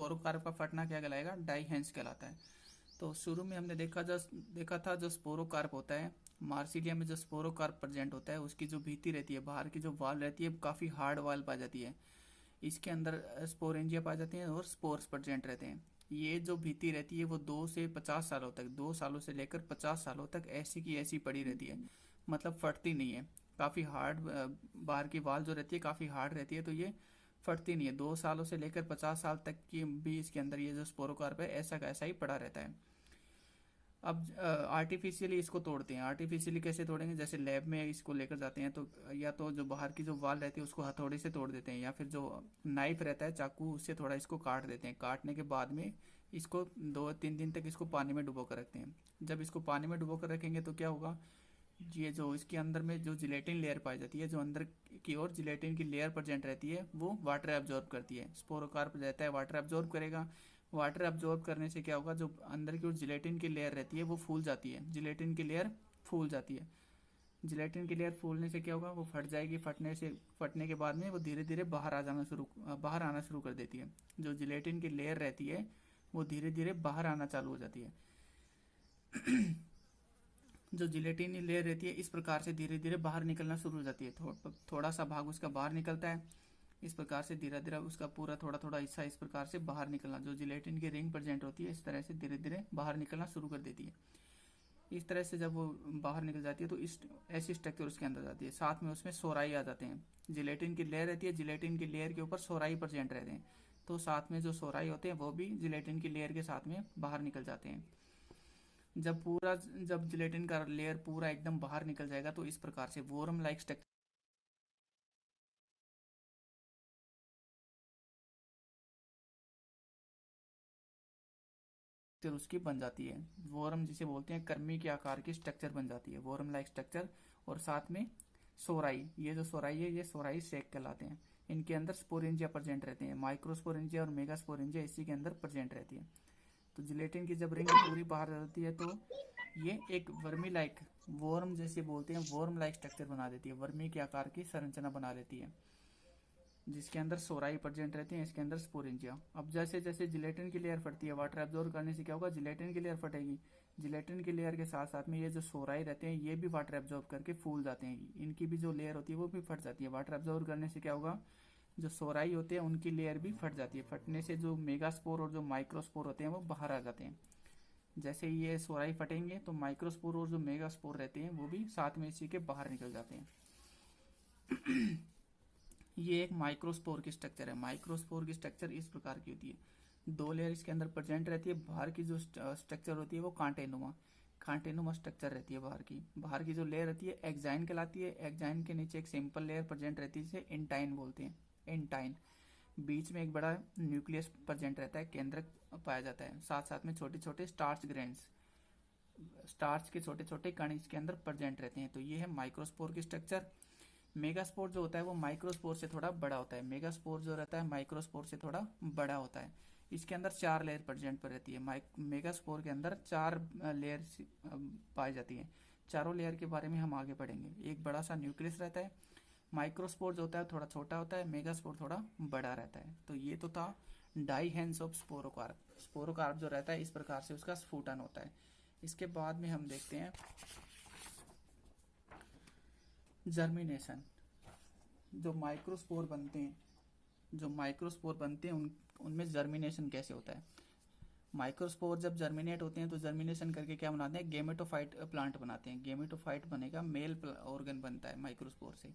स्पोरोकार्प का फटना क्या कहलाएगा, डाइहेंस कहलाता है। तो शुरू में हमने देखा था जो स्पोरोकार्प होता है, मार्सिलिया में जो स्पोरोकार्प प्रेजेंट होता है उसकी जो भीति रहती है, बाहर की जो वाल रहती है काफ़ी हार्ड वाल पाई जाती है। इसके अंदर स्पोरेंजिया पाई जाती हैं और स्पोर्स प्रेजेंट रहते हैं। ये जो भीति रहती है वो 2 से 50 सालों तक, 2 सालों से लेकर 50 सालों तक ऐसी की ऐसी पड़ी रहती है, मतलब फटती नहीं है। काफ़ी हार्ड बाहर की वाल जो रहती है काफ़ी हार्ड रहती है, तो ये फटती नहीं है। 2 सालों से लेकर 50 साल तक की भी इसके अंदर ये जो स्पोरोकार्प है ऐसा का ऐसा ही पड़ा रहता है। अब आर्टिफिशियली इसको तोड़ते हैं। आर्टिफिशियली कैसे तोड़ेंगे, जैसे लैब में इसको लेकर जाते हैं तो या तो जो बाहर की जो वाल रहती है उसको हथौड़े से तोड़ देते हैं, या फिर जो नाइफ रहता है चाकू उससे थोड़ा इसको काट देते हैं। काटने के बाद में इसको 2-3 दिन तक इसको पानी में डुबो कर रखते हैं। जब इसको पानी में डुबो कर रखेंगे तो क्या होगा, ये जो इसके अंदर में जो जिलेटिन लेयर पाई जाती है, जो अंदर की ओर जिलेटिन की लेयर प्रेजेंट रहती है वो वाटर एब्जॉर्ब करती है। स्पोरोकार्प रहता है वाटर एब्जॉर्ब करेगा। वाटर एब्जॉर्ब करने से क्या होगा, जो अंदर की ओर जिलेटिन की लेयर रहती है वो फूल जाती है, जिलेटिन की लेयर फूल जाती है। जिलेटिन की लेयर फूलने से क्या होगा, वो फट जाएगी। फटने के बाद में वो धीरे धीरे बाहर आना शुरू कर देती है। जो जिलेटिन की लेयर रहती है वो धीरे धीरे बाहर आना चालू हो जाती है। जो जिलेटिन लेयर रहती है इस प्रकार से धीरे धीरे बाहर निकलना शुरू हो जाती है। थोड़ा सा भाग उसका बाहर निकलता है। इस प्रकार से धीरे धीरे उसका पूरा थोड़ा थोड़ा हिस्सा इस प्रकार से बाहर निकलना, जो जिलेटिन की रिंग प्रेजेंट होती है इस तरह से धीरे धीरे बाहर निकलना शुरू कर देती है। इस तरह से जब वो बाहर निकल जाती है तो इस ऐसी स्ट्रक्चर उसके अंदर जाती है। साथ में उसमें सोराई आ जाते हैं। जिलेटिन की लेयर रहती है, जिलेटिन की लेयर के ऊपर सोराई प्रेजेंट रहते हैं, तो साथ में जो सोराई होते हैं वो भी जिलेटिन की लेयर के साथ में बाहर निकल जाते हैं। जब जिलेटिन का लेयर पूरा एकदम बाहर निकल जाएगा तो इस प्रकार से वोरम लाइक स्ट्रक्चर उसकी बन जाती है। वोरम जिसे बोलते हैं कर्मी के आकार की स्ट्रक्चर बन जाती है, वोरम लाइक स्ट्रक्चर। और साथ में सोराई, ये जो सोराई है ये सोराई सेक कहलाते हैं। इनके अंदर स्पोरेंजिया प्रेजेंट रहते हैं, माइक्रोस्पोरेंजिया और मेगास्पोरेंजिया इसी के अंदर प्रेजेंट रहती है। तो जिलेटिन की जब रिंग पूरी बाहर आ जाती है तो ये एक वर्मी लाइक, वर्म जैसे बोलते हैं, वर्म लाइक स्ट्रक्चर बना देती है, वर्मी के आकार की संरचना बना लेती है, जिसके अंदर सोराई प्रेजेंट रहती है, इसके अंदर स्पोरेंजिया। अब जैसे जैसे जिलेटिन की लेयर फटती है, वाटर एब्जॉर्ब करने से क्या होगा, जिलेटिन की लेयर फटेगी। जिलेटिन की लेयर के साथ साथ में ये जो सोराई रहते हैं ये भी वाटर एब्जॉर्ब करके फूल जाते हैं, इनकी भी जो लेयर होती है वो भी फट जाती है। वाटर एब्जॉर्ब करने से क्या होगा, जो सोराई होते हैं उनकी लेयर भी फट जाती है। फटने से जो मेगास्पोर और जो माइक्रोस्पोर होते हैं वो बाहर आ जाते हैं। जैसे ही ये सोराई फटेंगे तो माइक्रोस्पोर और जो मेगास्पोर रहते हैं वो भी साथ में इसी के बाहर निकल जाते हैं। ये एक माइक्रोस्पोर की स्ट्रक्चर है। माइक्रोस्पोर की स्ट्रक्चर इस प्रकार की होती है, 2 लेयर इसके अंदर प्रेजेंट रहती है। बाहर की जो स्ट्रक्चर होती है वो कांटेनुमा स्ट्रक्चर रहती है। बाहर की जो लेयर रहती है एक्जाइन कहलाती है। एक्जाइन के नीचे एक सिंपल लेयर प्रेजेंट रहती है जिसे एंटाइन बोलते हैं, एंटाइन। बीच में एक बड़ा न्यूक्लियस प्रेजेंट रहता है, केंद्रक पाया जाता है। साथ साथ में छोटे छोटे स्टार्च ग्रेन्स, स्टार्च के छोटे छोटे कण इसके अंदर प्रेजेंट रहते हैं। तो ये है माइक्रोस्पोर की स्ट्रक्चर। मेगास्पोर जो होता है वो माइक्रोस्पोर से थोड़ा बड़ा होता है। मेगास्पोर जो रहता है माइक्रोस्पोर से थोड़ा बड़ा होता है। इसके अंदर 4 लेयर प्रेजेंट पर रहती है। मेगास्पोर के अंदर 4 लेयर पाई जाती है। चारों लेयर के बारे में हम आगे पढ़ेंगे। एक बड़ा सा न्यूक्लियस रहता है। माइक्रोस्पोर जो होता है थोड़ा छोटा होता है, मेगास्पोर थोड़ा बड़ा रहता है। तो ये तो था डाइहेंस ऑफ स्पोरोकार्प। स्पोरोकार्प जो रहता है इस प्रकार से उसका स्फुटन होता है। इसके बाद में हम देखते हैं जर्मिनेशन। जो माइक्रोस्पोर बनते हैं उनमें जर्मिनेशन कैसे होता है। माइक्रोस्पोर जब जर्मिनेट होते हैं तो जर्मिनेशन करके क्या बनाते हैं, गेमेटोफाइट प्लांट बनाते हैं। गेमेटोफाइट बनेगा, मेल ऑर्गन बनता है माइक्रोस्पोर से।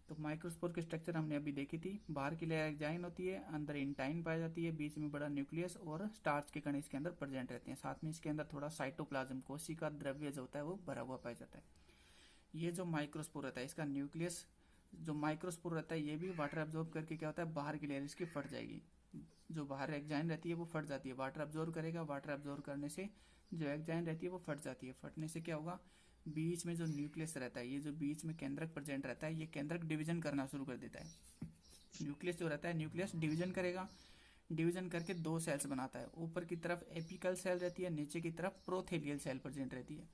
तो माइक्रोस्पोर की स्ट्रक्चर हमने अभी देखी थी। बाहर की लेयर एक्जाइन होती है, अंदर इंटाइन पाई जाती है, बीच में बड़ा न्यूक्लियस और स्टार्च के कण इसके अंदर प्रेजेंट रहते हैं। साथ में इसके अंदर थोड़ा साइटोप्लाज्म, कोशिका द्रव्य जो होता है वो भरा हुआ पाया जाता है। ये जो माइक्रोस्पोर रहता है इसका न्यूक्लियस, जो माइक्रोस्पोर रहता है ये भी वाटर एब्जॉर्ब करके क्या होता है, बाहर की लेयर इसकी फट जाएगी। जो बाहर एक्जाइन रहती है वो फट जाती है, वाटर एब्जॉर्ब करेगा। वाटर एब्जॉर्ब करने से जो एक्जाइन रहती है वो फट जाती है। फटने से क्या होगा, बीच में जो न्यूक्लियस रहता है, ये जो बीच में केंद्रक प्रेजेंट रहता है, ये केंद्रक डिवीजन करना शुरू कर देता है। न्यूक्लियस जो रहता है, न्यूक्लियस डिवीजन करेगा। डिवीजन करके 2 सेल्स बनाता है। ऊपर की तरफ एपिकल सेल रहती है, नीचे की तरफ प्रोथेलियल सेल प्रेजेंट रहती है।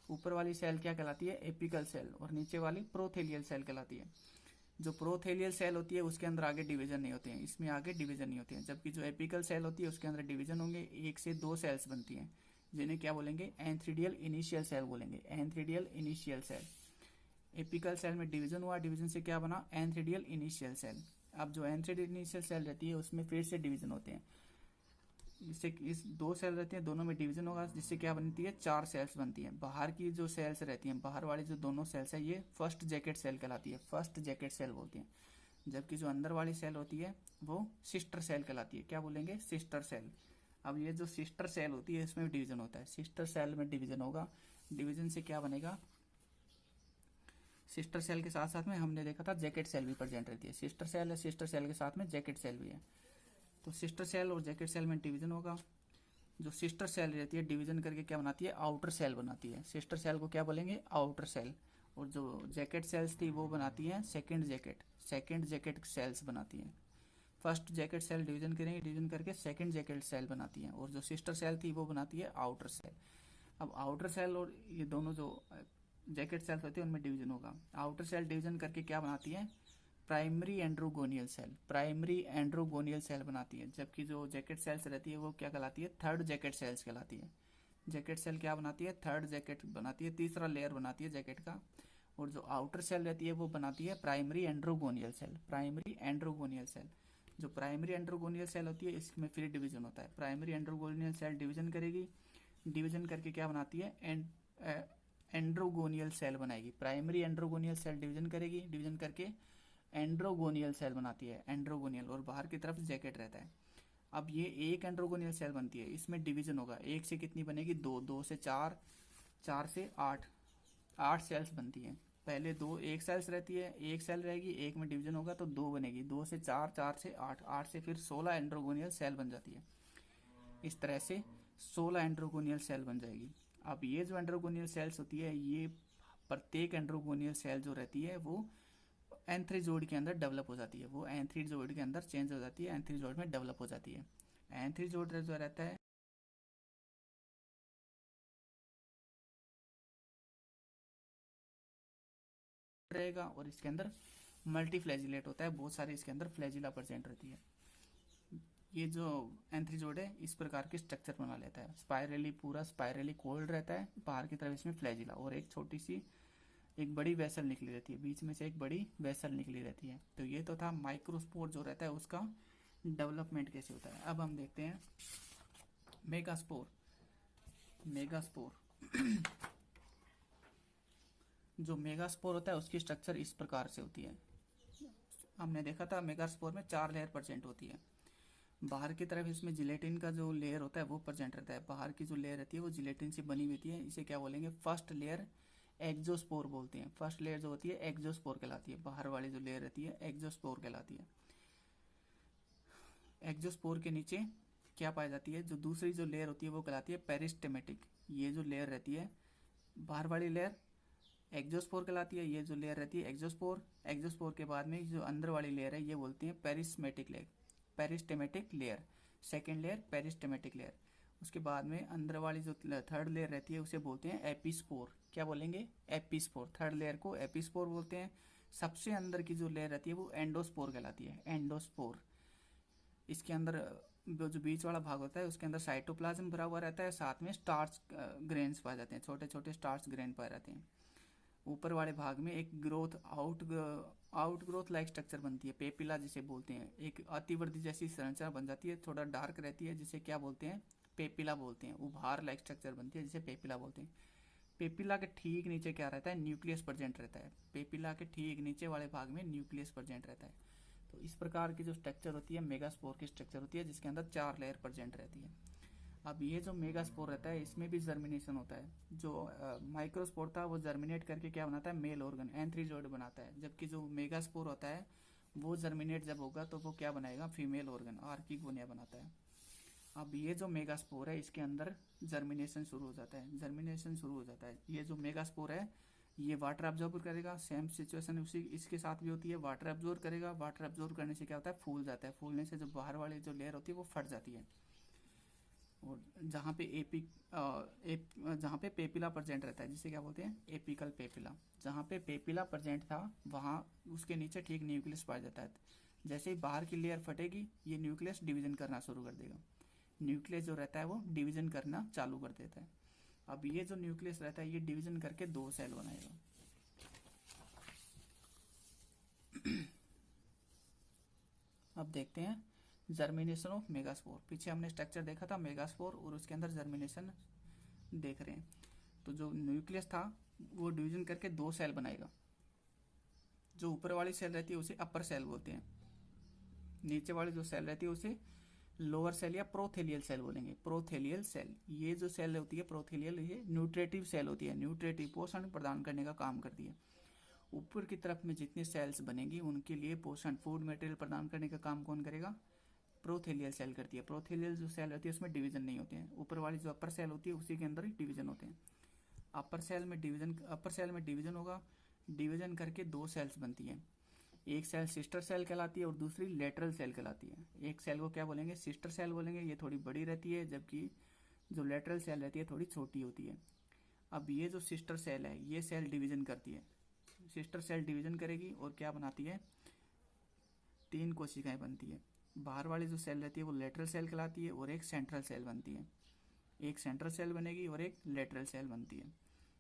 ऊपर वाली सेल क्या कहलाती है, एपिकल सेल, और नीचे वाली प्रोथेलियल सेल कहलाती है। जो प्रोथेलियल सेल होती है उसके अंदर आगे डिवीजन नहीं होते हैं, इसमें आगे डिवीजन नहीं होते हैं, जबकि जो एपिकल सेल होती है उसके अंदर डिवीजन होंगे, 1 से 2 सेल्स बनती हैं, जिन्हें क्या बोलेंगे, एंथ्रीडियल इनिशियल सेल बोलेंगे, antheridial initial cell. Apical cell में डिवीजन हुआ, डिवीजन से क्या बना, एंथ्रीडियल इनिशियल सेल। अब जो एंथ्रीडियल इनिशियल सेल रहती है उसमें फिर से डिवीजन होते हैं, इससे इस 2 सेल रहते हैं, दोनों में डिवीजन होगा, जिससे क्या बनती है, 4 सेल्स बनती हैं। बाहर की जो सेल्स रहती हैं, बाहर वाली जो दोनों सेल्स है, ये फर्स्ट जैकेट सेल कहलाती है, फर्स्ट जैकेट सेल बोलते हैं, जबकि जो अंदर वाली सेल होती है वो सिस्टर सेल कहलाती है, क्या बोलेंगे, सिस्टर सेल। अब ये जो सिस्टर सेल होती है इसमें डिवीजन होता है, सिस्टर सेल में डिवीजन होगा, डिवीजन से क्या बनेगा, सिस्टर सेल के साथ साथ में हमने देखा था जैकेट सेल भी प्रेजेंट रहती है, सिस्टर सेल है, सिस्टर सेल के साथ में जैकेट सेल भी है। तो सिस्टर सेल और जैकेट सेल में डिवीजन होगा, जो सिस्टर सेल रहती है डिवीजन करके क्या बनाती है, आउटर सेल बनाती है, सिस्टर सेल को क्या बोलेंगे, आउटर सेल। और जो जैकेट सेल्स थी वो बनाती हैं सेकेंड जैकेट सेल्स बनाती हैं। फर्स्ट जैकेट सेल डिवीजन करेंगे, डिवीजन करके सेकेंड जैकेट सेल बनाती हैं, और जो सिस्टर सेल थी वो बनाती है आउटर सेल। अब आउटर सेल और ये दोनों जो जैकेट सेल्स होती है उनमें डिवीजन होगा, आउटर सेल डिवीजन करके क्या बनाती है, प्राइमरी एंड्रोगोनियल सेल, प्राइमरी एंड्रोगोनियल सेल बनाती है, जबकि जो जैकेट सेल्स रहती है वो क्या कहलाती है, थर्ड जैकेट सेल्स कहलाती है। जैकेट सेल क्या बनाती है, थर्ड जैकेट बनाती है, तीसरा लेयर बनाती है जैकेट का। और जो आउटर सेल रहती है वो बनाती है प्राइमरी एंड्रोगोनियल सेल, प्राइमरी एंड्रोगोनियल सेल। जो प्राइमरी एंड्रोगोनियल सेल होती है इसमें फिर डिवीजन होता है, प्राइमरी एंड्रोगोनियल सेल डिवीजन करेगी, डिवीजन करके क्या बनाती है, एंड्रोगोनियल सेल बनाएगी, प्राइमरी एंड्रोगोनियल सेल डिवीजन करेगी, डिवीजन करके एंड्रोगोनियल सेल बनाती है, एंड्रोगोनियल, और बाहर की तरफ जैकेट रहता है। अब ये एक एंड्रोगोनियल सेल बनती है, इसमें डिवीजन होगा, एक से कितनी बनेगी, दो, 2 से 4, 4 से 8, 8 सेल्स बनती हैं। पहले दो एक सेल्स रहती है, एक सेल रहेगी, एक में डिवीजन होगा तो 2 बनेगी, 2 से 4, 4 से 8, 8 से फिर 16 एंड्रोगोनियल सेल बन जाती है। इस तरह से 16 एंड्रोगोनियल सेल बन जाएगी। अब ये जो एंड्रोगोनियल सेल्स होती है, ये प्रत्येक एंड्रोगोनियल सेल जो रहती है वो एंथ्रीजोइड के अंदर डेवलप हो जाती है, वो एंथ्रीजोइड के अंदर चेंज हो जाती है, एंथ्रीजोइड में डेवलप हो जाती है। एंथ्रीजोइड जो रहता है रहेगा, और इसके अंदर मल्टी फ्लैजिलेट होता है, बहुत सारी इसके अंदर फ्लैजिला प्रेजेंट रहती है। ये जो एंथ्रीजोइड है इस प्रकार के स्ट्रक्चर बना लेता है, स्पाइरली, पूरा स्पाइरली कोल्ड रहता है, बाहर की तरफ इसमें फ्लैजिला और एक छोटी सी एक बड़ी वेसल निकली रहती है, बीच में से एक बड़ी वेसल निकली रहती है। तो ये तो था माइक्रोस्पोर जो रहता है उसका डेवलपमेंट कैसे होता है। अब हम देखते हैं मेगास्पोर। मेगास्पोर जो मेगास्पोर होता है उसकी स्ट्रक्चर इस प्रकार से होती है, हमने देखा था मेगास्पोर में 4 लेयर प्रेजेंट होती है। बाहर की तरफ इसमें जिलेटिन का जो लेयर होता है वो प्रेजेंट रहता है, बाहर की जो लेयर रहती है वो जिलेटिन से बनी हुई होती है, इसे क्या बोलेंगे, फर्स्ट लेयर एक्जोस्पोर बोलते हैं। फर्स्ट लेयर जो होती है एक्जोस्पोर कहलाती है, बाहर वाली जो लेयर रहती है एक्जोस्पोर कहलाती है। एक्जोस्पोर के नीचे क्या पाई जाती है, जो दूसरी जो लेयर होती है वो कहलाती है पेरिस्टेमेटिक। ये जो लेयर रहती है बाहर वाली लेयर एक्जोस्पोर कहलाती है, ये जो लेयर रहती है एक्जोस्पोर। एक्जोस्पोर के बाद में जो अंदर वाली लेयर है ये बोलती है peristomatic layer, peristomatic layer, second layer peristomatic layer. उसके बाद में अंदर वाली जो थर्ड लेयर रहती है उसे बोलते हैं एपिस्पोर, क्या बोलेंगे, एपिस्पोर। थर्ड लेयर को एपिस्पोर बोलते हैं। सबसे अंदर की जो लेयर रहती है वो एंडोस्पोर कहलाती है, एंडोस्पोर। इसके अंदर जो बीच वाला भाग होता है उसके अंदर साइटोप्लाज्म भरा हुआ रहता है, साथ में स्टार्च ग्रेन्स पाए जाते हैं, छोटे छोटे स्टार्च ग्रेन पाए जाते हैं। ऊपर वाले भाग में एक growth out growth like structure बनती है, पेपिला जिसे बोलते हैं, एक अतिवृद्धि जैसी संरचना बन जाती है, थोड़ा डार्क रहती है, जिसे क्या बोलते हैं, पेपिला बोलते हैं। उभार लाइक स्ट्रक्चर बनती है जिसे पेपिला बोलते हैं। पेपिला के ठीक नीचे क्या रहता है, न्यूक्लियस प्रेजेंट रहता है, पेपिला के ठीक नीचे वाले भाग में न्यूक्लियस प्रेजेंट रहता है। तो इस प्रकार की जो स्ट्रक्चर होती है मेगास्पोर की स्ट्रक्चर होती है, जिसके अंदर 4 लेयर प्रेजेंट रहती है। अब ये जो मेगास्पोर रहता है इसमें भी जर्मिनेशन होता है, जो माइक्रोस्पोर था वो जर्मिनेट करके क्या बनाता है, मेल ऑर्गन एंथ्रीजोइड बनाता है, जबकि जो मेगास्पोर होता है वो जर्मिनेट जब होगा तो वो क्या बनाएगा, फीमेल ऑर्गन आर्किगोनिया बनाता है। अब ये जो मेगास्पोर है इसके अंदर जर्मिनेशन शुरू हो जाता है, जर्मिनेशन शुरू हो जाता है। ये जो मेगास्पोर है ये वाटर एब्जॉर्ब करेगा, सेम सिचुएशन उसी इसके साथ भी होती है, वाटर एब्जॉर्ब करेगा, वाटर एब्जॉर्ब करने से क्या होता है, फूल जाता है, फूलने से जो बाहर वाली जो लेयर होती है वो फट जाती है। और जहाँ पे जहाँ पे पेपिला प्रेजेंट रहता है जिसे क्या बोलते हैं, एपिकल पेपिला। जहाँ पे पेपिला प्रेजेंट था वहाँ उसके नीचे ठीक न्यूक्लियस पाया जाता है। जैसे ही बाहर की लेयर फटेगी ये न्यूक्लियस डिवीजन करना शुरू कर देगा। न्यूक्लियस जो रहता है वो डिवीजन करना चालू कर देता है। अब ये जो न्यूक्लियस रहता है ये डिवीजन करके 2 सेल बनाएगा। अब देखते हैं जर्मिनेशन ऑफ मेगास्पोर। पीछे हमने स्ट्रक्चर देखा था मेगास्पोर और उसके अंदर जर्मिनेशन देख रहे हैं। तो जो न्यूक्लियस था वो डिवीजन करके 2 सेल बनाएगा। जो ऊपर वाली सेल रहती है उसे अपर सेल बोलते हैं, नीचे वाली जो सेल रहती है उसे लोअर सेल या प्रोथेलियल सेल बोलेंगे। प्रोथेलियल सेल, ये जो सेल होती है प्रोथेलियल, ये न्यूट्रेटिव सेल होती है, न्यूट्रेटिव पोषण प्रदान करने का काम करती है। ऊपर की तरफ में जितनी सेल्स बनेंगी उनके लिए पोषण फूड मटेरियल प्रदान करने का काम कौन करेगा, प्रोथेलियल सेल करती है। प्रोथेलियल जो सेल होती है उसमें डिवीजन नहीं होते हैं, ऊपर वाली जो अपर सेल होती है उसी के अंदर ही डिवीजन होते हैं। अपर सेल में डिवीजन होगा, डिवीजन करके 2 सेल्स बनती हैं। एक सेल सिस्टर सेल कहलाती है और दूसरी लेटरल सेल कहलाती है। एक सेल को क्या बोलेंगे, सिस्टर सेल बोलेंगे, ये थोड़ी बड़ी रहती है, जबकि जो लेटरल सेल रहती है थोड़ी छोटी होती है। अब ये जो सिस्टर सेल है ये सेल डिवीजन करती है, सिस्टर सेल डिवीजन करेगी और क्या बनाती है, 3 कोशिकाएं बनती है। बाहर वाली जो सेल रहती है वो लेटरल सेल कहलाती है और एक सेंट्रल सेल बनती है। एक सेंट्रल सेल बनेगी और एक लेटरल सेल बनती है।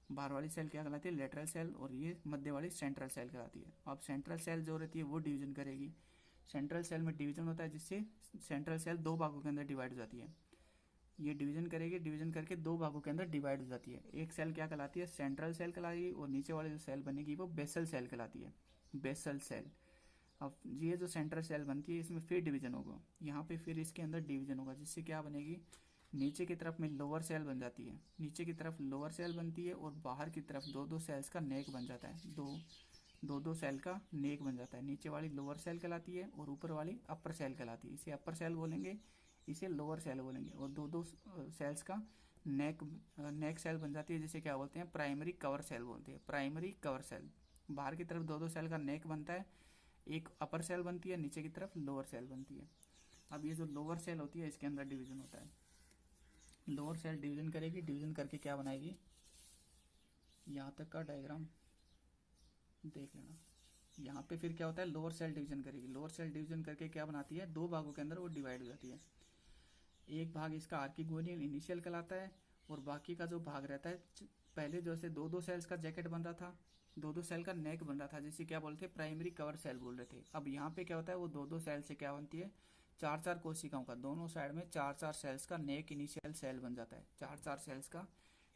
बाहर वाली सेल क्या कहलाती है, लेटरल सेल, और ये मध्य वाली सेंट्रल सेल कहलाती है। अब सेंट्रल सेल जो रहती है वो डिवीजन करेगी। सेंट्रल सेल में डिवीजन होता है जिससे सेंट्रल सेल 2 भागों के अंदर डिवाइड हो जाती है। ये डिवीजन करेगी, डिवीजन करके 2 भागों के अंदर डिवाइड हो जाती है। एक सेल क्या कहलाती है, सेंट्रल सेल कहलाएगी, और नीचे वाली जो सेल बनेगी वो बेसल सेल कहलाती है, बेसल सेल। अब ये जो सेंट्रल सेल बनती है इसमें फिर डिवीजन होगा, यहाँ पे फिर इसके अंदर डिवीजन होगा जिससे क्या बनेगी, नीचे की तरफ में लोअर सेल बन जाती है, नीचे की तरफ लोअर सेल बनती है और बाहर की तरफ 2-2 सेल्स का नेक बन जाता है, 2-2 सेल का नेक बन जाता है। नीचे वाली लोअर सेल कहलाती है और ऊपर वाली अपर सेल कहलाती है। इसे अपर सेल बोलेंगे, इसे लोअर सेल बोलेंगे, और 2-2 सेल्स का नेक सेल बन जाती है जिसे क्या बोलते हैं, प्राइमरी कवर सेल बोलते हैं। प्राइमरी कवर सेल, बाहर की तरफ 2-2 सेल का नेक बनता है, एक अपर सेल बनती है, नीचे की तरफ लोअर सेल बनती है। अब ये जो लोअर सेल होती है इसके अंदर डिवीजन होता है। लोअर सेल डिवीजन करेगी, डिवीजन करके क्या बनाएगी, यहाँ तक का डायग्राम देख लेना। यहाँ पे फिर क्या होता है, लोअर सेल डिवीजन करेगी, लोअर सेल डिवीजन करके क्या बनाती है, 2 भागों के अंदर वो डिवाइड हो जाती है। एक भाग इसका आर्किगोनियल इनिशियल कहलाता है और बाकी का जो भाग रहता है, पहले जैसे 2-2 सेल्स का जैकेट बन रहा था, 2-2 सेल का नेक बन रहा था, जिसे क्या बोलते हैं, प्राइमरी कवर सेल बोल रहे थे। अब यहाँ पे क्या होता है, वो 2-2 सेल से क्या बनती है, 4-4 कोशिकाओं का, दोनों साइड में 4-4 सेल्स का नेक इनिशियल सेल बन जाता है। 4-4 सेल्स का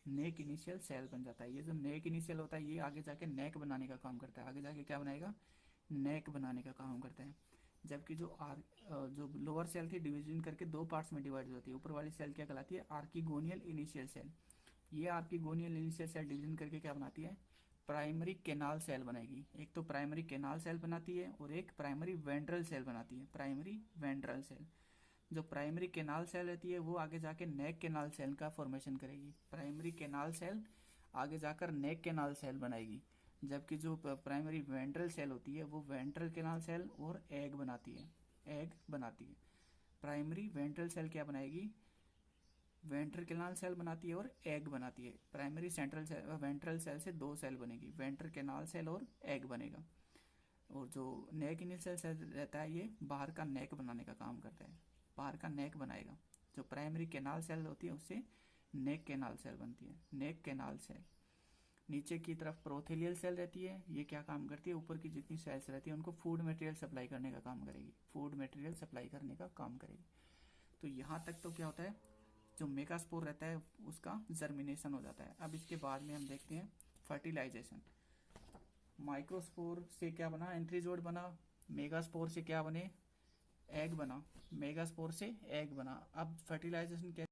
नेक इनिशियल सेल बन जाता है। ये जो नेक इनिशियल होता है ये आगे जाके नेक बनाने का काम करता है, आगे जाके क्या बनाएगा, नेक बनाने का काम करता है। जबकि जो लोअर सेल थी डिवीजन करके 2 पार्ट्स में डिवाइड हो जाती है। ऊपर वाली सेल क्या कहलाती है, आर्किगोनियल इनिशियल सेल। ये आर्किगोनियल इनिशियल सेल डिवीजन करके क्या बनाती है, प्राइमरी केनाल सेल बनाएगी। एक तो प्राइमरी केनाल सेल बनाती है और एक प्राइमरी वेंट्रल सेल बनाती है, प्राइमरी वेंट्रल सेल। जो प्राइमरी केनाल सेल रहती है वो आगे जाके नेक केनाल सेल का फॉर्मेशन करेगी। प्राइमरी केनाल सेल आगे जाकर नेक केनाल सेल बनाएगी, जबकि जो प्राइमरी वेंट्रल सेल होती है वो वेंट्रल केनाल सेल और एग बनाती है, एग बनाती है। प्राइमरी वेंट्रल सेल क्या बनाएगी, वेंट्रल केनाल सेल बनाती है और एग बनाती है। Primary central cell ventral cell से 2 सेल बनेगी, वेंट्रल केनाल सेल और एग बनेगा। और जो नेक इनिशियल सेल रहता है ये बाहर का नेक बनाने का काम करता है, बाहर का नेक बनाएगा। जो प्राइमरी केनाल सेल होती है उससे नेक केनाल सेल बनती है, नेक केनाल सेल। नीचे की तरफ प्रोथेलियल सेल रहती है, ये क्या काम करती है, ऊपर की जितनी सेल्स रहती है उनको फूड मटेरियल सप्लाई करने का काम करेगी, फूड मटेरियल सप्लाई करने का काम करेगी। तो यहाँ तक तो क्या होता है, जो मेगास्पोर रहता है उसका जर्मिनेशन हो जाता है। अब इसके बाद में हम देखते हैं फर्टिलाइजेशन। माइक्रोस्पोर से क्या बना, एंथ्रीजोड बना। मेगास्पोर से क्या बने, एग बना। मेगास्पोर से एग बना। अब फर्टिलाइजेशन क्या,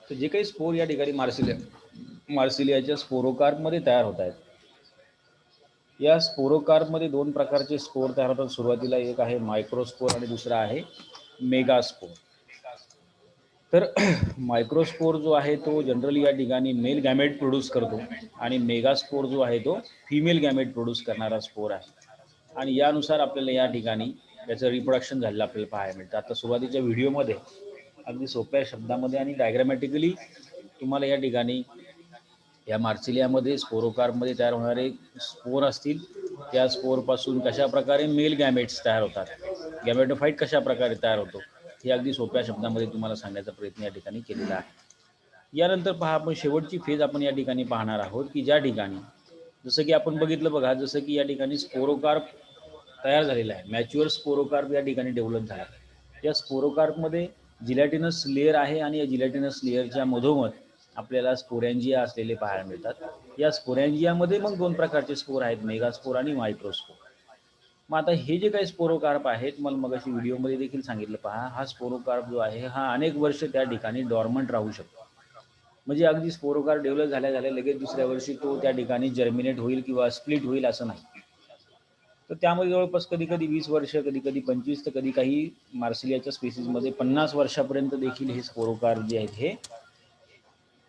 तर जे काही स्पोर या ठिकाणी मार्सिलियाच्या स्पोरोकार्पमध्ये तयार होत आहेत, या स्पोरोकार्पमध्ये 2 प्रकारचे स्पोर तयार होतात सुरुवातीला. एक आहे मायक्रोस्पोर आणि दुसरा आहे मेगास्पोर. तर मायक्रोस्पोर जो आहे तो जनरली या ठिकाणी मेल गॅमेट प्रोड्यूस करतो आणि मेगास्पोर जो आहे तो फिमेल गॅमेट प्रोड्यूस करणारा स्पोर आहे आणि यानुसार आपल्याला या ठिकाणी त्याचं रिप्रोडक्शन झालेलं आपल्याला पाहायला मिळतं. आता सुरुवातीच्या व्हिडिओमध्ये अगदी सोप्या शब्दामध्ये आणि डायग्रॅमॅटिकली तुम्हाला या ठिकाणी या मार्सिलियामध्ये स्पोरोकार्पमध्ये तयार होणारे स्पोर असतील, त्या स्पोरपासून कशा प्रकारे मेल गॅमेट्स तयार होतात, गॅमेटोफाईट कशा प्रकारे तयार होतो, हे अगदी सोप्या शब्दामध्ये तुम्हाला सांगण्याचा प्रयत्न या ठिकाणी केलेला आहे. यानंतर पहा, आपण शेवटची फेज आपण या ठिकाणी पाहणार आहोत की ज्या ठिकाणी जसं की आपण बघितलं बघा, जसं की या ठिकाणी स्पोरोकार्प तयार झालेला आहे, मॅच्युअर स्पोरोकार्प या ठिकाणी डेव्हलप झाला. या स्पोरोकार्पमध्ये जिलॅटिनस लेअर आहे आणि या जिलॅटिनस लेअरच्या मधोमध आपल्याला स्पोरॅन्जिया असलेले पाहायला मिळतात. या स्पोरॅन्जियामध्ये मग दोन प्रकारचे स्पोर आहेत, मेगास्पोर आणि मायक्रोस्पोर. मग आता हे जे काही स्पोरोकार्प आहेत, मला मगाशी व्हिडिओमध्ये देखील सांगितलं, पहा हा स्पोरोकार्प जो आहे हा अनेक वर्ष त्या ठिकाणी डॉर्मंट राहू शकतो. म्हणजे अगदी स्पोरोकार्प डेव्हलप झाल्या लगेच दुसऱ्या वर्षी तो त्या ठिकाणी जर्मिनेट होईल किंवा स्प्लिट होईल असं नाही. तर त्यामध्ये जवळपास कधी कधी 20 वर्ष, कधी कधी 25, तर कधी काही मार्सिलियाच्या स्पीसीजमध्ये 50 वर्षापर्यंत देखील हे स्पोरोकार्प जे आहेत हे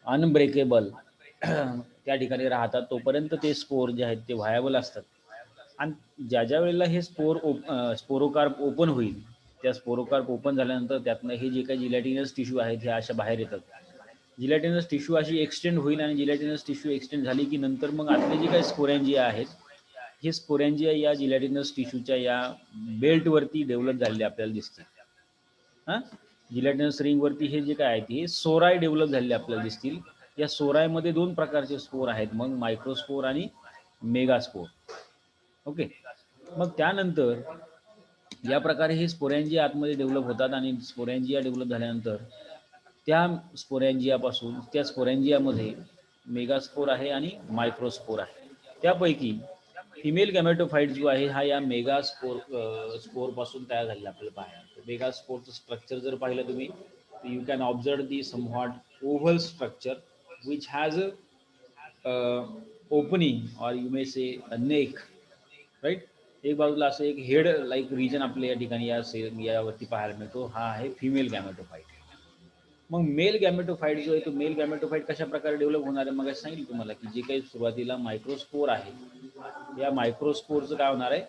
अनब्रेकेबल त्या ठिकाणी राहतात. तोपर्यंत ते स्पोर जे आहेत ते व्हायबल असतात. आणि ज्या वेळेला हे स्पोरोकार्प ओपन होईल, त्या स्पोरोकार्प ओपन झाल्यानंतर त्यातनं हे जे काही जिलॅटिनस टिश्यू आहेत हे अशा बाहेर येतात. जिलॅटिनस टिश्यू अशी एक्सटेंड होईल आणि जिलॅटिनस टिश्यू एक्सटेंड झाली की नंतर मग आपले जे काही स्पोरॅन्जिया आहेत, हे स्पोरॅन्जिया या जिलॅटिनस टिश्यूच्या या बेल्टवरती डेव्हलप झालेले आपल्याला दिसतील. हां, जिलॅटिनस रिंगवरती हे जे काय आहे ते सोराय डेव्हलप झालेले आपल्याला दिसतील. या सोरायमध्ये दोन प्रकारचे स्पोर आहेत, मग मायक्रोस्पोर आणि मेगास्पोर. ओके. मग त्यानंतर या प्रकारे हे स्पोरॅन्जिया आतमध्ये डेव्हलप होतात आणि स्पोरॅन्जिया डेव्हलप झाल्यानंतर त्या स्पोरॅन्जियापासून त्या स्पोरॅन्जियामध्ये मेगास्पोर आहे आणि मायक्रोस्पोर आहे. त्यापैकी फिमेल गॅमेटोफाईट जो आहे हा या स्पोरपासून तयार झालेला आपल्याला पाहायला. मेगास्पोरचं स्ट्रक्चर जर पाहिलं तुम्ही, you can observe the somewhat oval structure which has opening और you may say neck, right. एक बाजूला असं एक हेड लाईक रिजन आपल्या या ठिकाणी यावरती पाहायला मिळतो. हा आहे फिमेल गॅमेटोफाईट. मग मेल गॅमेटोफाईट जो आहे तो मेल गॅमेटोफाईट कशा प्रकारे डेव्हलप होणार आहे, मग सांगितलं तुम्हाला की जे काही सुरुवातीला मायक्रोस्पोर आहे, या मायक्रोस्पोरचं काय होणार आहे,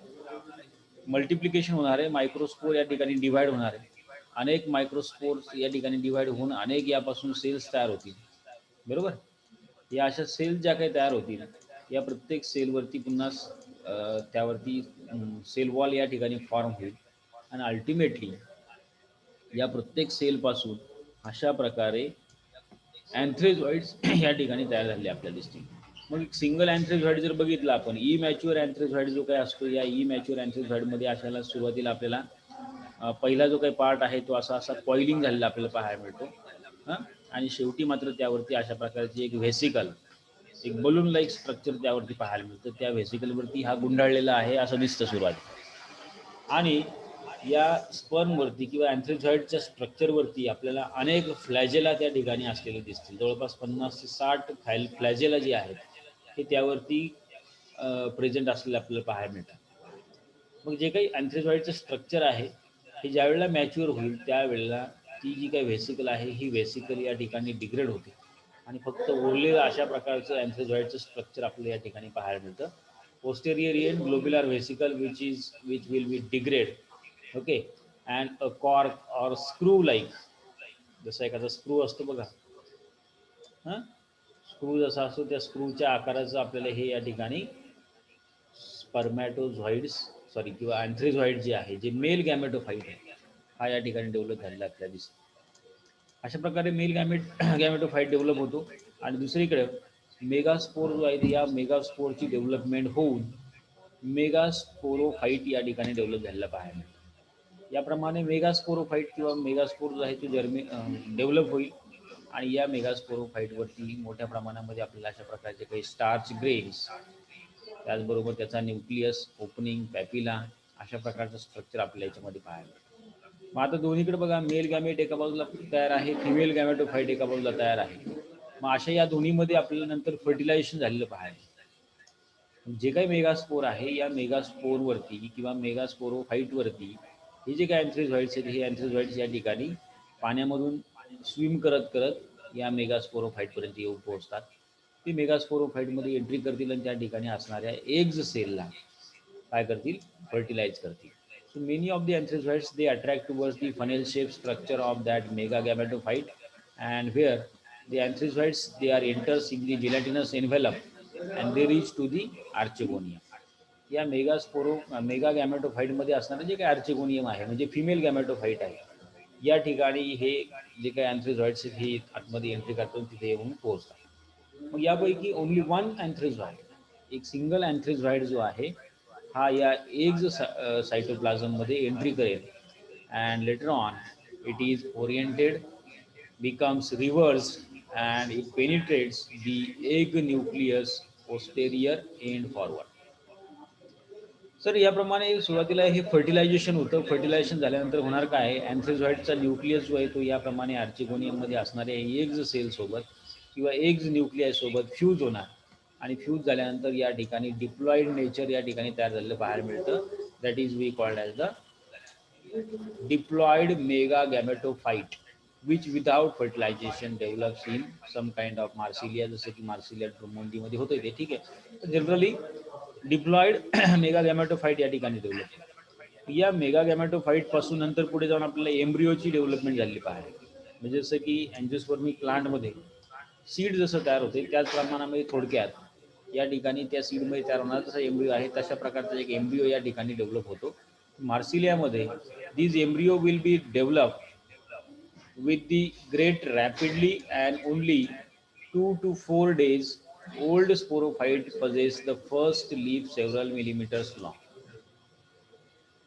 मल्टिप्लिकेशन होणार आहे. मायक्रोस्पोर या ठिकाणी डिव्हाइड होणार आहे. अनेक मायक्रोस्पोर्स या ठिकाणी डिव्हाइड होऊन अनेक यापासून सेल्स तयार होतील. बरोबर. या अशा सेल ज्या काही तयार होतील, या प्रत्येक सेलवरती पुन्हा त्यावरती सेल वॉल या ठिकाणी फॉर्म होईल आणि अल्टिमेटली या प्रत्येक सेलपासून अशा प्रकारे अँथ्रेझॉइड्स या ठिकाणी तयार झालेले आपल्याला दिसतील. मग सिंगल अँथ्रेझॉइड जर बघितलं आपण, ई मॅच्युअर अँथ्रेझॉइड जो काही असतो, या ई मॅच्युअर अँथ्रेझॉइडमध्ये अशाला सुरुवातीला आपल्याला पहिला जो काही पार्ट आहे तो असा असा कॉइलिंग झालेला आपल्याला पाहायला मिळतो. हां, आणि शेवटी मात्र त्यावरती अशा प्रकारची एक व्हेसिकल, एक बलून लाईक स्ट्रक्चर त्यावरती पाहायला मिळतं. त्या व्हेसिकलवरती हा गुंडाळलेला आहे असं दिसतं सुरुवात. आणि या स्पर्मवरती किंवा अँथ्रेझॉइडच्या स्ट्रक्चरवरती आपल्याला अनेक फ्लॅजेला त्या ठिकाणी असलेले दिसतील. जवळपास 50 ते 60 फ्लॅजेला जे आहेत हे त्यावरती प्रेझेंट असलेले आपल्याला पाहायला मिळतात. मग जे काही अँथ्रेझॉइडचं स्ट्रक्चर आहे हे ज्यावेळेला मॅच्युअर होईल त्यावेळेला ती जी काही व्हेसिकल आहे ही व्हेसिकल या ठिकाणी डिग्रेड होते आणि फक्त उरलेलं अशा प्रकारचं अँथ्रेझॉइडचं स्ट्रक्चर आपल्याला या ठिकाणी पाहायला मिळतं. Posterior end globular vesicle which will be degrade. Okay. And a cork or screw like, जसं एखादा स्क्रू असतो बघा, हां, स्क्रू जसा असतो त्या स्क्रूच्या आकाराचं आपल्याला हे या ठिकाणी स्पर्मॅटोझॉइड्स किंवा अँथ्रेझॉइड जे आहे, जे मेल गॅमेटोफाईट आहे, हा या ठिकाणी डेव्हलप झालेला आपल्याला दिसतो. अशा प्रकारे मेल गॅमेटोफाईट डेव्हलप होतो. आणि दुसरीकडे मेगास्पोर जो आहे, या मेगास्पोरची डेव्हलपमेंट होऊन मेगास्पोरोफाईट या ठिकाणी डेव्हलप झालेला पाहायला मिळतो. याप्रमाणे मेगास्पोरोफाईट किंवा मेगास्पोर जो आहे तो डेव्हलप होईल आणि या मेगास्पोरोफाईटवरती मोठ्या प्रमाणामध्ये आपल्याला अशा प्रकारचे काही स्टार्च ग्रेन्स, त्याचबरोबर त्याचा न्यूक्लियस, ओपनिंग, पॅपिला, अशा प्रकारचं स्ट्रक्चर आपल्याला याच्यामध्ये पाहायला मिळतं. मग आता दोन्हीकडे बघा, मेल गॅमेट एका बाजूला तयार आहे, फिमेल गॅमेटोफाईट एका बाजूला तयार आहे. मग अशा या दोन्हीमध्ये आपल्याला नंतर फर्टिलायझेशन झालेलं पाहायला. जे काही मेगास्पोर आहे, या मेगास्पोरवरती किंवा मेगास्पोरोफाईटवरती हे जे काही अँथ्रेझॉइड्स आहेत, हे अँथ्रेझॉइड्स या ठिकाणी पाण्यामधून स्विम करत करत या मेगास्पोरोफाईटपर्यंत येऊन पोहोचतात. ते मेगास्पोरोफाईटमध्ये एंट्री करतील आणि त्या ठिकाणी असणाऱ्या एग्ज सेलला काय करतील, फर्टिलाइज करतील. So many of the anthrazoids they attract towards the funnel shaped structure of that mega gametophyte, and where the anthrazoids they are enters in the gelatinous envelope and they reach to the archegonia. या mega गॅमेटोफाईटमध्ये असणारे जे काही आर्चेगोनियम आहे म्हणजे female गॅमेटोफाईट आहे, या ठिकाणी हे जे काही अँथ्रेझॉइड्स हे आतमध्ये एंट्री करतात तिथे येऊन पोहोचतात. मग यापैकी ओनली वन अँथ्रेझॉइड, एक सिंगल अँथ्रेझॉइड जो आहे हा या एग्ज सायटोप्लाझममध्ये एंट्री करेल and later on it is oriented becomes reversed and it penetrates the egg nucleus posterior end forward. Sir याप्रमाणे सुरुवातीला हे फर्टिलायझेशन होतं. फर्टिलायझेशन झाल्यानंतर होणार काय, अँथ्रेझॉइडचा न्यूक्लियस जो आहे तो याप्रमाणे आर्चिगोनियममध्ये असणाऱ्या एग्ज सेलसोबत किंवा एग्ज न्यूक्लियससोबत फ्यूज होणार आणि फ्यूज झाल्यानंतर या ठिकाणी डिप्लॉइड नेचर या ठिकाणी तयार झालेलं पाहायला मिळतं. That is we called as the diploid mega gametophyte which without fertilisation develops in some kind of Marsilea, जसं की मार्सिलिया ड्रोमोंडीमध्ये होतं ते. ठीक आहे, तर जनरली डिप्लॉइड मेगा गॅमेटोफाईट या ठिकाणी डेव्हलप होतं. या मेगा गॅमेटोफाईट पासून नंतर पुढे जाऊन आपल्याला एम्ब्रिओची डेव्हलपमेंट झाली पाहिजे. म्हणजे जसं की अँजिओस्पर्मिक प्लांटमध्ये सीड जसं तयार होते त्याच प्रमाणामध्ये थोडक्यात या ठिकाणी त्या सीडमध्ये तयार होणार जसं एम्ब्रिओ आहे तशा प्रकारचा एक एम्ब्रिओ या ठिकाणी डेव्हलप होतो. मार्सिलियामध्ये this embryo will be develop with the great rapidly and only 2 to 4 days old sporophyte possess the first leaf several millimeters long.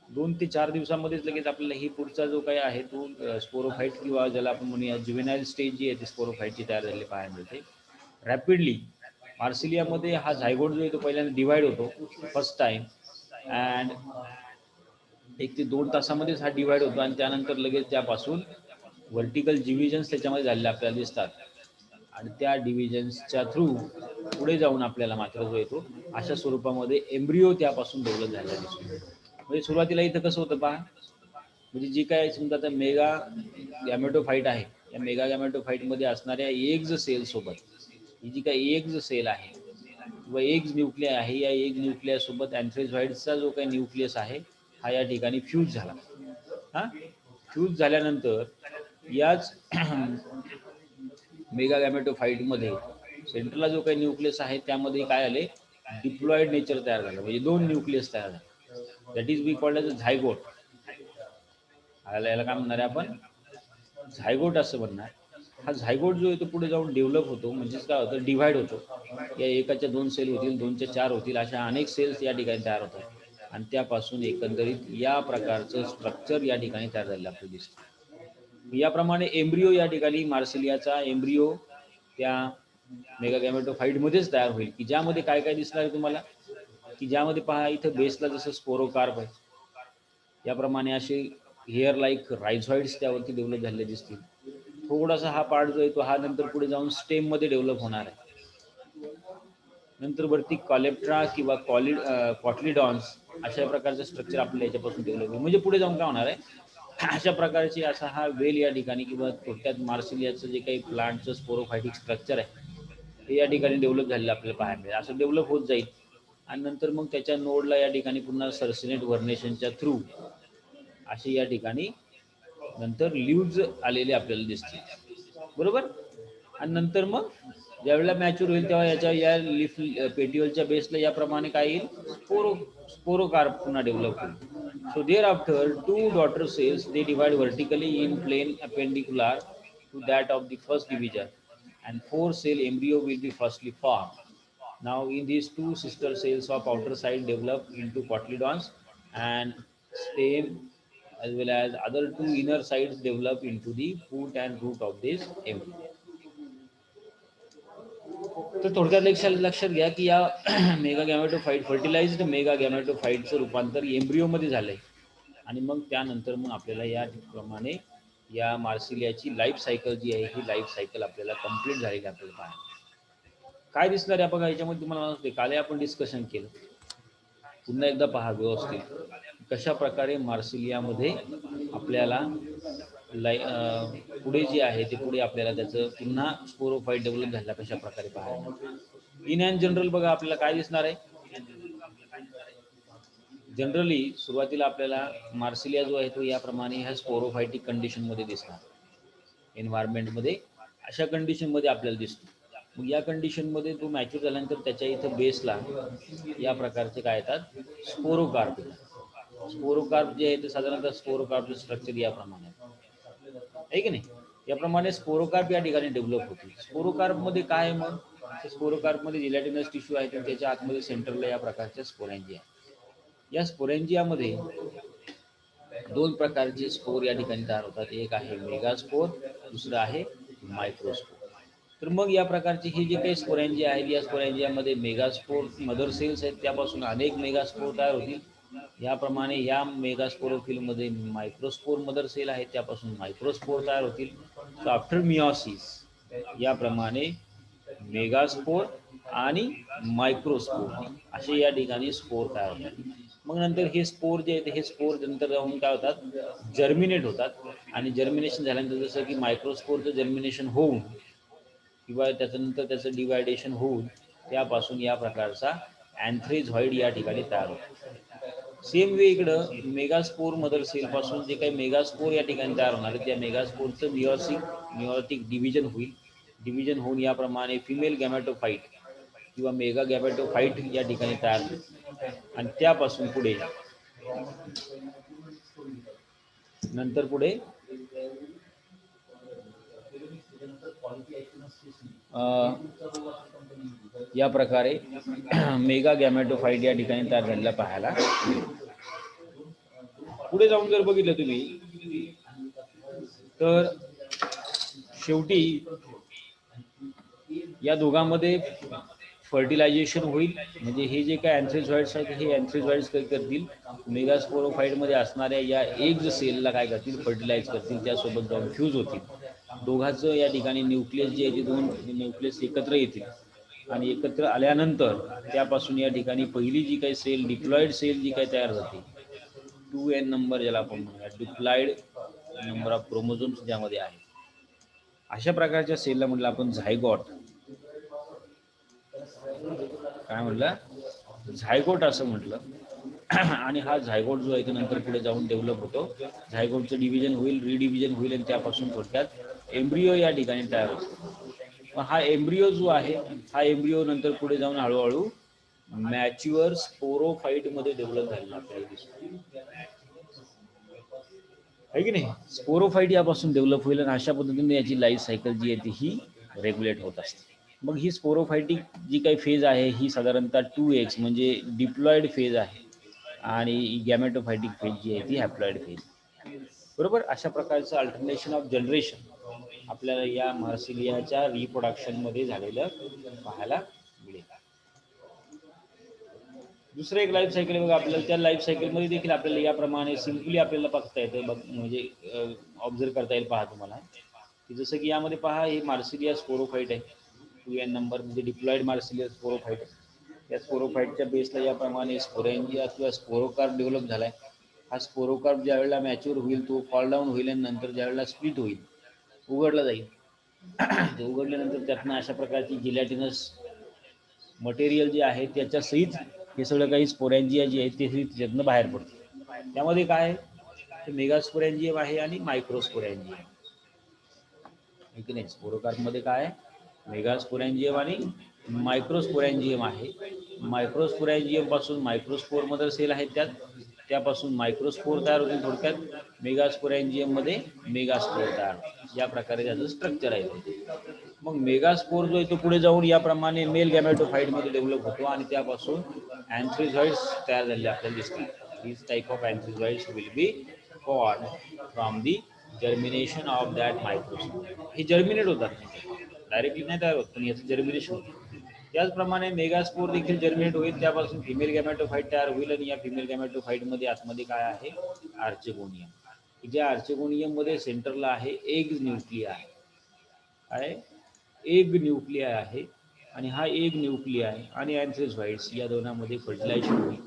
2 ते 4 दिवसामध्येच लगेच आपल्याला ही पुढचा जो काही आहे तो स्पोरोफाईट किंवा ज्याला आपण म्हणूया ज्युवेनाईल स्टेज जी आहे ती स्पोरोफाईटची तयार झालेली पाहायला मिळते. रॅपिडली मार्सिलियामध्ये हा झायगोट जो आहे तो पहिल्यांदा डिवाइड होतो फर्स्ट टाइम अँड 1 ते 2 तासामध्येच हा डिवाइड होतो आणि त्यानंतर लगेच त्यापासून व्हर्टिकल डिव्हिजन्स त्याच्यामध्ये झालेले आपल्याला दिसतात आणि त्या डिव्हिजन्सच्या थ्रू पुढे जाऊन आपल्याला मात्र जो येतो अशा स्वरूपामध्ये एम्ब्रिओ त्यापासून डेव्हलप झालेला दिसतो. म्हणजे सुरुवातीला इथं कसं होतं पहा, म्हणजे जी काय समजा आता मेगा गॅमेटोफाईट आहे या मेगा गॅमेटोफाईटमध्ये असणाऱ्या एग्ज सेलसोबत ही जी काही एग्ज सेल आहे किंवा एग्ज न्यूक्लिया आहे या एग न्यूक्लियासोबत अँथ्रेझॉइड्सचा जो काही न्यूक्लियस आहे हा या ठिकाणी फ्यूज झाला. हां, फ्यूज झाल्यानंतर याच मेगा गॅमेटोफाईटमध्ये सेंट्रलला जो काही न्यूक्लियस आहे त्यामध्ये काय आले, डिप्लॉइड नेचर तयार झालं म्हणजे 2 न्यूक्लियस तयार झाले. That is we called as a zygote. याला काय म्हणणार आहे आपण, झायगोट असं म्हणणार. हा झायगोट जो आहे तो पुढे जाऊन डेव्हलप होतो म्हणजेच काय होतं, डिव्हाइड होतो. या एकाच्या 2 सेल होतील, 2च्या 4 होतील, अशा अनेक सेल्स या ठिकाणी तयार होतात आणि त्यापासून एकंदरीत या प्रकारचं स्ट्रक्चर या ठिकाणी तयार झालेलं आपल्याला दिसतं. याप्रमाणे एम्ब्रिओ या ठिकाणी मार्सिलियाचा एम्ब्रिओ त्या मेगा गॅमेटोफाईटमध्येच तयार होईल की ज्यामध्ये काय काय दिसणार आहे तुम्हाला, की ज्यामध्ये पहा इथं बेसला जसं स्पोरोकार्प आहे याप्रमाणे असे हेअर लाईक रायझॉइड्स त्यावरती डेव्हलप झालेले दिसतील. थोडासा हा पार्ट जो आहे तो हा नंतर पुढे जाऊन स्टेममध्ये डेव्हलप होणार आहे. नंतर वरती कॉलेप्ट्रा किंवा कॉटलिडॉन्स अशा प्रकारचं स्ट्रक्चर आपल्याला याच्यापासून डेव्हलप होईल. म्हणजे पुढे जाऊन काय होणार आहे, अशा प्रकारची असा हा वेल या ठिकाणी किंवा थोडक्यात मार्सिलियाचं जे काही प्लांटचं स्पोरोफायटिक स्ट्रक्चर आहे हे या ठिकाणी डेव्हलप झालेलं आपल्याला पाहायला मिळेल. असं डेव्हलप होत जाईल आणि नंतर मग त्याच्या नोडला या ठिकाणी पुन्हा सर्सिनेट व्हर्नेशनच्या थ्रू असे या ठिकाणी नंतर लीव्ज आलेले आपल्याला दिसतील, बरोबर. आणि नंतर मग ज्यावेळेला मॅच्युअर होईल तेव्हा याच्या या लिफ पेटिओलच्या बेसला याप्रमाणे काय येईल, स्पोरोकार्प पुन्हा डेव्हलप होईल. So thereafter, 2 daughter cells they divide vertically in plane appendicular to that of the first division, and 4 cell embryo will be firstly formed. Now, in these 2 sister cells of outer side develop into cotyledons and stem, as well as other 2 inner sides develop into the foot and root of this embryo. तर थोडक्यात लक्षात घ्या की या mega गॅमेटोफाईट fertilised mega गॅमेटोफाईटचं रूपांतर एम्ब्रिओमध्ये झालंय आणि मग त्यानंतर मग आपल्याला याप्रमाणे या मार्सिलियाची लाईफ सायकल जी आहे ही लाईफ सायकल आपल्याला कंप्लीट झालेली आपल्याला पाहायला काय दिसणार आहे बघा. याच्यामध्ये तुम्हाला नसते काल आपण डिस्कशन केलं, पुन्हा एकदा पहा व्यवस्थित कशा प्रकारे मार्सिलियामध्ये आपल्याला पुढे जे आहे ते पुढे आपल्याला त्याचं पुन्हा स्पोरोफाईट डेव्हलप झाला कशा प्रकारे पाहायला. इन अँड जनरल बघा आपल्याला काय दिसणार आहे. जनरली सुरुवातीला आपल्याला मार्सिलिया जो आहे तो याप्रमाणे ह्या स्पोरोफायटिक कंडिशनमध्ये दिसणार. एन्व्हायरमेंटमध्ये अशा कंडिशनमध्ये आपल्याला दिसतो. मग या कंडिशनमध्ये तो मॅच्युअर झाल्यानंतर त्याच्या इथं बेसला या प्रकारचे काय येतात, स्पोरोकार्प येतात. स्पोरोकार्प जे आहे ते साधारणतः स्पोरोकार्पचं स्ट्रक्चर याप्रमाणे आहे की नाही. याप्रमाणे स्पोरोकार्प या ठिकाणी डेव्हलप होते. स्पोरोकार्पमध्ये काय आहे, मग स्पोरोकार्पमध्ये जिलॅटिनस टिश्यू आहे, तर त्याच्या आतमध्ये सेंटरला या प्रकारच्या स्पोरॅन्जिया. या स्पोरॅन्जियामध्ये दोन प्रकारचे स्पोर या ठिकाणी तयार होतात. एक आहे मेगास्पोर, दुसरं आहे मायक्रोस्पोर. तर मग या प्रकारचे हे जे काही स्पोरॅन्जिया आहेत, या स्पोरॅन्जियामध्ये मेगास्पोर मदर सेल्स आहेत, त्यापासून अनेक मेगास्पोर तयार होतील. याप्रमाणे या मेगास्पोरोफिलमध्ये मायक्रोस्पोर मदर सेल आहेत, त्यापासून मायक्रोस्पोर तयार होतील. सो आफ्टर मिओसिस याप्रमाणे मेगास्पोर आणि मायक्रोस्पोर असे या ठिकाणी स्पोर तयार होतात. मग नंतर हे स्पोर जे आहेत हे स्पोर नंतर जाऊन काय होतात, जर्मिनेट होतात. आणि जर्मिनेशन झाल्यानंतर जसं की मायक्रोस्पोरचं जर्मिनेशन होऊन किंवा त्याच्यानंतर त्याचं डिवायडेशन होऊन त्यापासून या प्रकारचा अँथ्रेझॉइड या ठिकाणी तयार होतो. सेम वे इकडं मेगास्पोर मदर सेलपासून जे काही मेगास्पोर या ठिकाणी तयार होणार आहे, त्या मेगास्पोरचं मिओटिक डिव्हिजन होईल. डिव्हिजन होऊन याप्रमाणे फिमेल गॅमॅटोफाईट किंवा मेगा गॅमॅटोफाईट या ठिकाणी तयार होईल. आणि त्यापासून पुढे नंतर पुढे या प्रकारे मेगा गॅमॅटोफाईट या ठिकाणी तयार झालेला पाहायला. पुढे जाऊन जर बघितलं तुम्ही तर शेवटी या दोघांमध्ये फर्टिलायझेशन होईल. म्हणजे हे जे काय अँथ्रेझॉइड्स आहेत हे अँथ्रेझॉइड्स काय करतील, मेगास्पोरोफाईटमध्ये असणाऱ्या या एग्ज सेलला काय करतील, फर्टिलाइज करतील, त्यासोबत जाऊन फ्यूज होतील. दोघांचं या ठिकाणी न्यूक्लियस जे आहे ते दोन न्यूक्लियस एकत्र येतील. आणि एकत्र आल्यानंतर त्यापासून या ठिकाणी पहिली जी काही सेल डिप्लॉइड सेल जी काही तयार होते, 2n नंबर ज्याला आपण म्हणूया, डिप्लॉइड नंबर ऑफ क्रोमोझोम्स ज्यामध्ये आहे, अशा प्रकारच्या सेलला म्हटलं आपण झायगॉट. काय म्हटलं, झायगोट असं म्हटलं. आणि हा झायगोट जो आहे तो नंतर पुढे जाऊन डेव्हलप होतो. झायगोटचं डिव्हिजन होईल, रिडिव्हिजन होईल आणि त्यापासून थोडक्यात एम्ब्रिओ या ठिकाणी तयार होतो. मग हा एम्ब्रिओ जो आहे हा एम्ब्रिओ नंतर पुढे जाऊन हळूहळू मॅच्युअर स्पोरोफाईटमध्ये डेव्हलप झालेला आपल्याला दिसतो, आहे की नाही. स्पोरोफाईट यापासून डेव्हलप होईल आणि अशा पद्धतीने याची लाईफ सायकल जी आहे ती ही रेग्युलेट होत असते. मग ही स्पोरोफायटिक जी काही फेज आहे ही साधारणतः 2x म्हणजे डिप्लॉइड फेज आहे आणि गॅमेटोफायटिक फेज जी आहे ती हॅप्लॉइड फेज. बरोबर. अशा प्रकारचं अल्टरनेशन ऑफ जनरेशन आपल्याला या मार्सिलियाच्या रिप्रोडक्शनमध्ये झालेलं पाहायला मिळेल. दुसरं एक लाईफ सायकल बघा आपल्याला, त्या लाईफ सायकलमध्ये देखील आपल्याला याप्रमाणे सिम्पली आपल्याला बघता येतं, म्हणजे ऑब्झर्व करता येईल. पहा तुम्हाला की जसं की यामध्ये पहा हे मार्सिलिया स्पोरोफाईट आहे, 2n नंबर म्हणजे डिप्लॉइड मार्सिलिया स्पोरोफाईट. या स्पोरोफाईटच्या बेसला याप्रमाणे स्पोरेंजिया किंवा स्पोरोकार्प डेव्हलप झालाय. हा स्पोरोकार्प ज्या वेळेला मॅच्युअर होईल तो फॉल डाऊन होईल आणि नंतर ज्या वेळेला स्प्लिट होईल, उघडला जाईल. ते उघडल्यानंतर त्यातनं अशा प्रकारची जिलॅटिनस मटेरियल जे आहे त्याच्या सहित हे सगळं काही स्पोरॅन्जिया जी आहे ते त्यातनं बाहेर पडते. त्यामध्ये काय आहे, मेगास्पोरॅन्जियम आहे आणि मायक्रोस्पोरॅन्जियम, की नाही. स्पोरोकार्पमध्ये काय आहे, मेगास्पोरॅन्जियम आणि मायक्रोस्पोरॅन्जियम आहे. मायक्रोस्पोरॅन्जियम पासून मायक्रोस्पोर मदर सेल आहेत, त्यापासून मायक्रोस्पोर तयार होतील. थोडक्यात मेगास्पोरॅन्जियम मध्ये मेगास्पोर तयार होतील. या प्रकारे त्याचं स्ट्रक्चर आहे. मग मेगास्पोर जो आहे तो पुढे जाऊन याप्रमाणे मेल गॅमेटोफाईटमध्ये डेव्हलप होतो आणि त्यापासून अँथ्रेझॉइड्स तयार झालेले आपल्याला दिसतात. These type of anthrazoids will be formed from the germination of that microspore. हे जर्मिनेट होतात, डायरेक्टली नाही तयार होत, पण याचं जर्मिनेशन होतं. त्याचप्रमाणे मेगास्पोर देखील जर्मिनेट होईल, त्यापासून फिमेल गॅमेटोफाईट तयार होईल आणि या फिमेल गॅमेटोफाईटमध्ये आतमध्ये काय आहे, आर्चेगोनियम. ज्या आर्चेगोनियममध्ये सेंटरला आहे एग न्यूक्लिया आहे, एग न्यूक्लिया आहे. आणि हा एग न्यूक्लिया आहे आणि अँथ्रेझॉइड्स या दोनांमध्ये फर्टिलायझेशन होईल.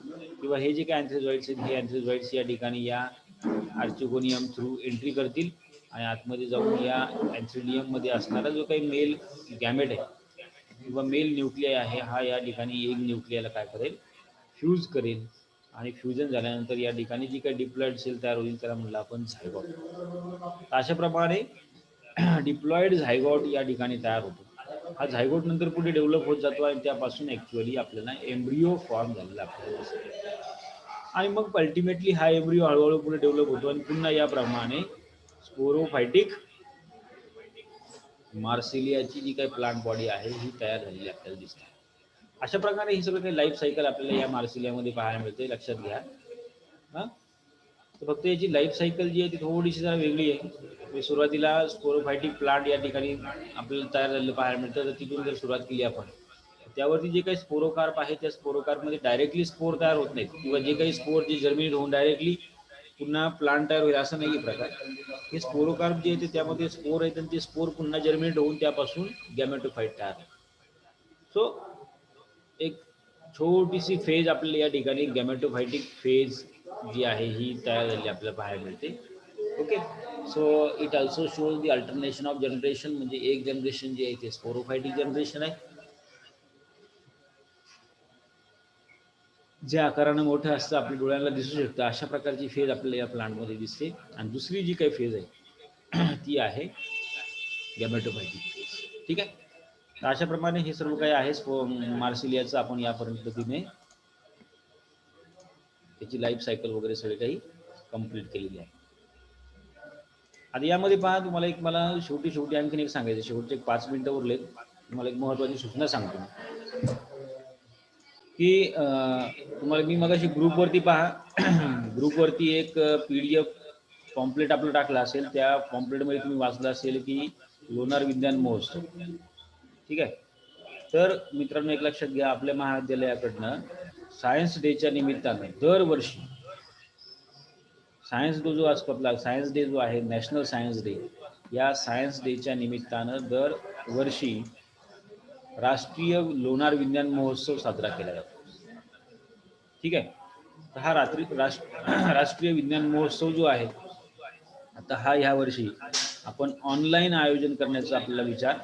किंवा हे जे काही अँथ्रेझॉइड्स आहेत हे अँथ्रेझॉइड्स या ठिकाणी या आर्चिगोनियम थ्रू एंट्री करतील आणि आतमध्ये जाऊन या एन्थ्रिडियम मध्ये असणारा जो काही मेल गॅमेट आहे किंवा मेल न्यूक्लिय आहे हा या ठिकाणी एक न्यूक्लियाला काय करेल, फ्यूज करेल आणि फ्युजन झाल्यानंतर या ठिकाणी जी काही डिप्लॉइड सेल तयार होईल त्याला म्हणलं आपण झायगॉट. अशा प्रमाणे डिप्लॉइड झायगॉट या ठिकाणी तयार होतो. हा झायगोट नंतर पुढे डेव्हलप होत जातो आणि त्यापासून ऍक्च्युअली आपल्याला एम्ब्रिओ फॉर्म झालेला आपल्याला दिसतो. आणि मग अल्टिमेटली हा एम्ब्रिओ हळूहळू पुढे डेव्हलप होतो आणि पुन्हा याप्रमाणे स्पोरोफायटिक मार्सिलियाची जी काही प्लांट बॉडी आहे ही तयार झालेली आपल्याला दिसते. अशा प्रकारे ही सगळं काही लाईफ सायकल आपल्याला या मार्सिलियामध्ये पाहायला मिळते, लक्षात घ्या. हा, तर फक्त याची लाईफ सायकल जी आहे ती थोडीशी जरा वेगळी आहे. सुरुवातीला स्पोरोफायटिक प्लांट या ठिकाणी आपल्याला तयार झालेलं पाहायला मिळतं. तर तिथून जर सुरुवात केली आपण, त्यावरती जे काही स्पोरोकार्प आहे त्या स्पोरोकार्पमध्ये डायरेक्टली स्पोर तयार होत नाहीत किंवा जे काही स्पोर जे जर्मिनेट होऊन डायरेक्टली पुन्हा प्लांट तयार होईल असं नाही प्रकार. हे स्पोरोकार्प जे आहे त्यामध्ये स्पोर आहेत आणि ते स्पोर पुन्हा जर्मिनेट होऊन त्यापासून गॅमेटोफाइट तयार होतात. सो एक छोटीशी फेज आपल्याला या ठिकाणी गॅमेटोफायटिक फेज जी आहे ही तयार झालेली आपल्याला पाहायला मिळते. Okay, so it also shows the alternation of generation. म्हणजे एक जनरेशन जे आहे ते स्पोरोफायटिक जनरेशन आहे, जे आकारानं मोठं असतं, आपल्या डोळ्याला दिसू शकतं. अशा प्रकारची फेज आपल्याला या प्लांटमध्ये दिसते. आणि दुसरी जी काही फेज आहे ती आहे गॅमेटोफायटिक फेज. ठीक आहे, अशाप्रमाणे हे सर्व काही आहे मार्सिलियाचं आपण या पद्धतीने त्याची लाईफ सायकल वगैरे सगळे काही कंप्लीट केलेली आहे. आता यामध्ये पहा, तुम्हाला एक मला शेवटी आणखीन एक सांगायचं, शेवटचे 5 मिनिटं उरलेत. तुम्हाला एक महत्त्वाची सूचना सांगतो की तुम्हाला मी मगाशी ग्रुपवरती पहा ग्रुपवरती एक PDF पॉम्पलेट आपलं टाकला असेल. त्या पॉम्पलेटमध्ये तुम्ही वाचलं असेल की लोणार विज्ञान महोत्सव. ठीक आहे, तर मित्रांनो एक लक्षात घ्या, आपल्या महाविद्यालयाकडनं सायन्स डेच्या निमित्तानं दरवर्षी सायन्स डे जो असतो आपला, सायन्स डे जो आहे नॅशनल सायन्स डे, या सायन्स डेच्या निमित्तानं दरवर्षी राष्ट्रीय लोणार विज्ञान महोत्सव साजरा केला जातो. ठीक आहे, तर हा राष्ट्रीय विज्ञान महोत्सव जो आहे आता हा ह्या वर्षी आपण ऑनलाईन आयोजन करण्याचा आपल्याला विचार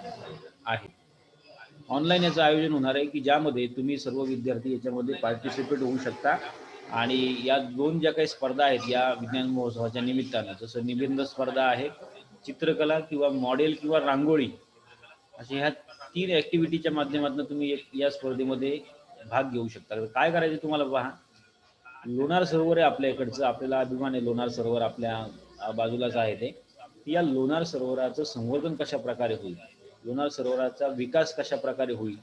आहे. ऑनलाईन याचं आयोजन होणार आहे की ज्यामध्ये तुम्ही सर्व विद्यार्थी याच्यामध्ये पार्टिसिपेट होऊ शकता. आणि या 2 ज्या काही स्पर्धा आहेत या विज्ञान महोत्सवाच्या निमित्तानं, जसं निबंध स्पर्धा आहे, चित्रकला किंवा मॉडेल किंवा रांगोळी, अशा ह्या 3 ॲक्टिव्हिटीच्या माध्यमातून तुम्ही या स्पर्धेमध्ये भाग घेऊ शकता. काय करायचं तुम्हाला पहा, लोणार सरोवर आहे आपल्या इकडचं, आपल्याला अभिमान आहे लोणार सरोवर आपल्या बाजूलाच आहे ते. या लोणार सरोवराचं संवर्धन कशा प्रकारे होईल, लोणार सरोवराचा विकास कशा प्रकारे होईल,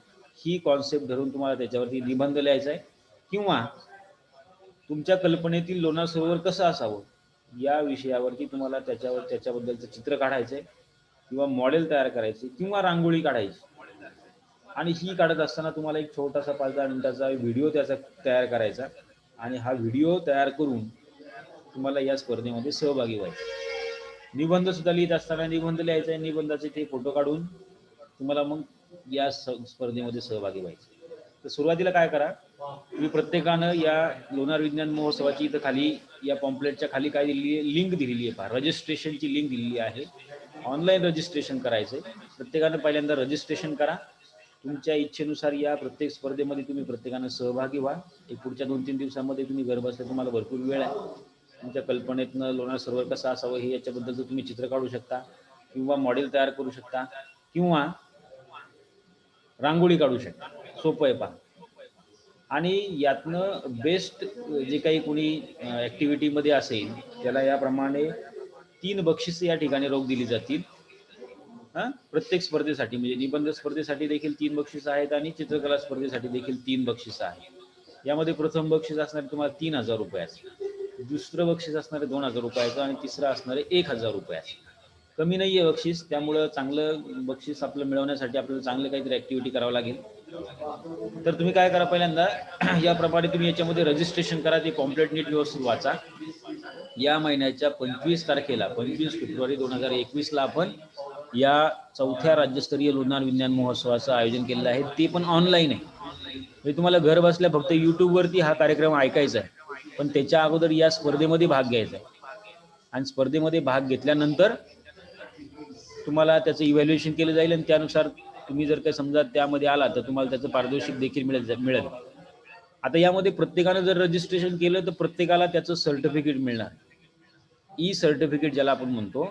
ही कॉन्सेप्ट धरून तुम्हाला त्याच्यावरती निबंध लिहायचा आहे. किंवा तुमच्या कल्पनेतील लोणार सरोवर कसं असावं या विषयावरती तुम्हाला त्याच्याबद्दलचं चित्र काढायचंय किंवा मॉडेल तयार करायचे किंवा रांगोळी काढायची. आणि ही काढत असताना तुम्हाला एक छोटासा 5-10 मिनिटाचा व्हिडिओ त्याचा तयार करायचा आणि हा व्हिडिओ तयार करून तुम्हाला या स्पर्धेमध्ये सहभागी व्हायचं. निबंध सुद्धा लिहित असताना निबंध लिहायचा आहे, निबंधाचे ते फोटो काढून तुम्हाला मग या स्पर्धेमध्ये सहभागी व्हायचं. तर सुरुवातीला काय करा, तुम्ही प्रत्येकानं या लोणार विज्ञान महोत्सवाची इथं खाली या पॉम्पलेटच्या खाली काय दिलेली आहे, लिंक दिलेली आहे पहा, रजिस्ट्रेशनची लिंक दिलेली आहे. ऑनलाईन रजिस्ट्रेशन करायचं आहे. प्रत्येकानं पहिल्यांदा रजिस्ट्रेशन करा. तुमच्या इच्छेनुसार या प्रत्येक स्पर्धेमध्ये तुम्ही प्रत्येकानं सहभागी व्हा. एक पुढच्या 2-3 दिवसामध्ये तुम्ही घर बसल्या, तुम्हाला भरपूर वेळ आहे. तुमच्या कल्पनेतनं लोणार सरोवर कसं असावं हे याच्याबद्दलचं तुम्ही चित्र काढू शकता किंवा मॉडेल तयार करू शकता किंवा रांगोळी काढू शकता. सोपं आहे पहा. आणि यातनं बेस्ट जे काही कोणी ॲक्टिव्हिटीमध्ये असेल त्याला याप्रमाणे 3 बक्षिसं या ठिकाणी रोख दिली जातील. प्रत्येक स्पर्धेसाठी, म्हणजे निबंध स्पर्धेसाठी देखील 3 बक्षिसं आहेत आणि चित्रकला स्पर्धेसाठी देखील 3 बक्षिसं आहेत. यामध्ये प्रथम बक्षीस असणारे तुम्हाला 3,000 रुपयाचं, दुसरं बक्षीस असणारे 2,000 रुपयाचं आणि तिसरं असणारे 1,000 रुपयाचं. कमी नाही आहे बक्षीस, त्यामुळं चांगलं बक्षीस आपलं मिळवण्यासाठी आपल्याला चांगलं काहीतरी ॲक्टिव्हिटी करावं लागेल. तर तुम्ही काय करा, पहिल्यांदा याप्रमाणे तुम्ही याच्यामध्ये रजिस्ट्रेशन करा. ते पॉम्पलेट नीट व्यवस्थित वाचा. या महिन्याच्या 25 तारखेला 25 फेब्रुवारी 2021ला आपण या 4थ्या राज्यस्तरीय लोणार विज्ञान महोत्सवाचं आयोजन केलेलं आहे. ते पण ऑनलाईन आहे. म्हणजे तुम्हाला घर बसल्या फक्त यूट्यूबवरती हा कार्यक्रम ऐकायचा आहे, पण त्याच्या अगोदर या स्पर्धेमध्ये भाग घ्यायचा आहे. आणि स्पर्धेमध्ये भाग घेतल्यानंतर तुम्हाला त्याचं इव्हॅल्युएशन केलं जाईल आणि त्यानुसार तुम्ही जर काही समजा त्यामध्ये आला तर तुम्हाला त्याचं पारितोषिक देखील मिळेल. आता यामध्ये प्रत्येकानं जर रजिस्ट्रेशन केलं तर प्रत्येकाला त्याचं सर्टिफिकेट मिळणार. ई सर्टिफिकेट ज्याला आपण म्हणतो,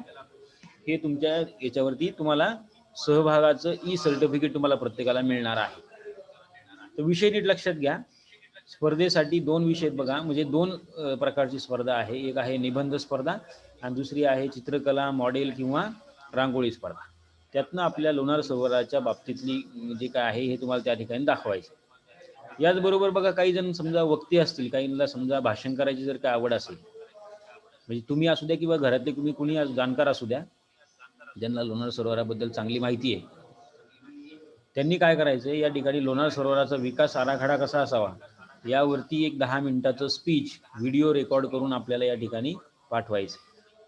हे तुमच्या याच्यावरती तुम्हाला सहभागाचं ई सर्टिफिकेट तुम्हाला प्रत्येकाला मिळणार आहे. तर विषय नीट लक्षात घ्या. स्पर्धेसाठी 2 विषय बघा, म्हणजे 2 प्रकारची स्पर्धा आहे. एक आहे निबंध स्पर्धा आणि दुसरी आहे चित्रकला, मॉडेल किंवा रांगोळी स्पर्धा. त्यातनं आपल्या लोणार सरोवराच्या बाबतीतली जे काय आहे हे तुम्हाला त्या ठिकाणी दाखवायचं. याचबरोबर बघा, काही जण समजा वक्ते असतील, काहींना समजा भाषण करायची जर काय आवड असेल, म्हणजे तुम्ही असू द्या किंवा घरातले तुम्ही कुणी जाणकार असू द्या, ज्यांना लोणार सरोवराबद्दल चांगली माहिती आहे, त्यांनी काय करायचं, या ठिकाणी लोणार सरोवराचा विकास आराखडा कसा असावा यावरती एक 10 मिनिटाचं स्पीच व्हिडिओ रेकॉर्ड करून आपल्याला या ठिकाणी पाठवायचं.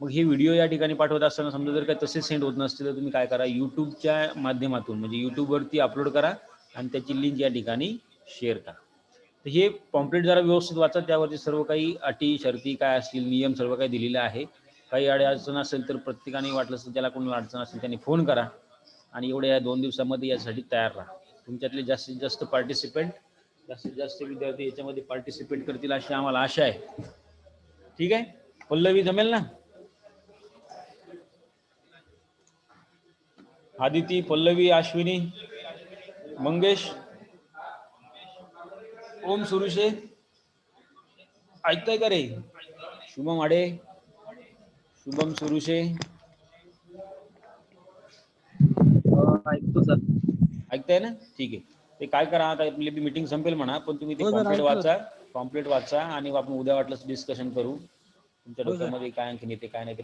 मग हे व्हिडिओ या ठिकाणी पाठवत असताना समजा जर काय तसे सेंड होत नसतील तर तुम्ही काय करा, यूट्यूबच्या माध्यमातून म्हणजे यूट्यूबवरती अपलोड करा आणि त्याची लिंक या ठिकाणी शेअर करा. तर हे पॉम्पलेट जरा व्यवस्थित वाचा, त्यावरती सर्व काही अटी शर्ती काय असतील, नियम सर्व काही दिलेले आहे. काही अडचण असेल तर प्रत्येकाने वाटलं असेल, ज्याला कोणी अडचण असेल त्यांनी फोन करा आणि एवढ्या या 2 दिवसामध्ये यासाठी तयार राहा. तुमच्यातले जास्तीत जास्त पार्टिसिपेंट, जास्तीत जास्त विद्यार्थी याच्यामध्ये पार्टिसिपेट करतील अशी आम्हाला आशा आहे. ठीक आहे, पल्लवी जमेल ना? आदिती, पल्लवी, अश्विनी, मंगेश, ओम सुरुशे, ऐकताय का रे? शुभम आडे, शुभम सुरुशे, ऐकतो सर. ऐकताय ना? ठीक आहे. ते काय करा, आता आपली मीटिंग संपेल म्हणा, पण तुम्ही ते हो सर, पॉम्पलेट वाचा आणि आपण उद्या वाटलं डिस्कशन करू. तुमच्या हो सर. डोक्यामध्ये काय आणखी येते काय नाही ते